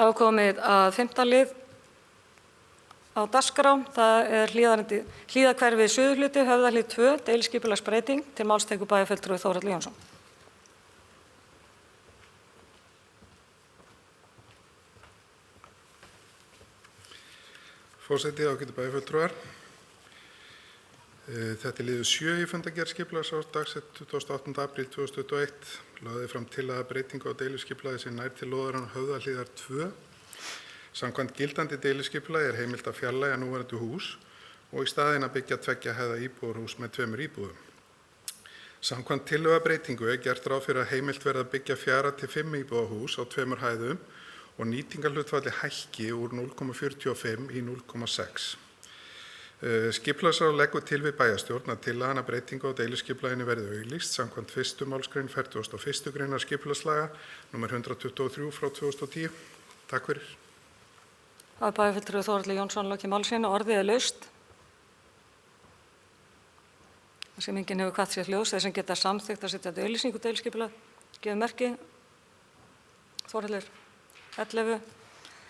Þá er komið að 5. lið á dagskrá. Það er Hlíðahverfi Suðurhluti, Höfðahlíð 2, deiliskipulagsbreyting. Til máls tekur bæjarfulltrúi Þórhall Jónsson. Forseti, ágætu bæjarfulltrúar. Þetta er liður 7 í fundargerð skipulagsárs dagsett 28. apríl 2021. Lagði fram tillaga breytingu á deiliskipulagi sem nær til lóðarinnar Höfðahlíðar 2. Samkvæmt gildandi deiliskipulagi er heimilt að fjarlægja núverandi hús og í staðinn að byggja 2 hæða íbúðarhús með 2 íbúðum. Samkvæmt tillögubreytingu er gert ráð fyrir að heimilt verði að byggja 4 til 5 íbúðarhús á 2 hæðum og nýtingarhlutfalli hækki úr 0,45 í 0,6. Skipulagsráð leggur til við bæjarstjórn að tillagan breytingu á deiliskipulaginu verði auglýst samkvæmt 1. málsgrein 41. greinar skipulagslaga nr. 123 frá 2010. Takk fyrir. Það er bæjarfulltrúi Þórhall Jónsson lokið máli sínu. Orðið er laust. Það sem enginn hefur hvatt sér hljós, þeir sem geta samþykkt að setja auglýsingu deiliskipulag, gefið merki. Þórhall 11.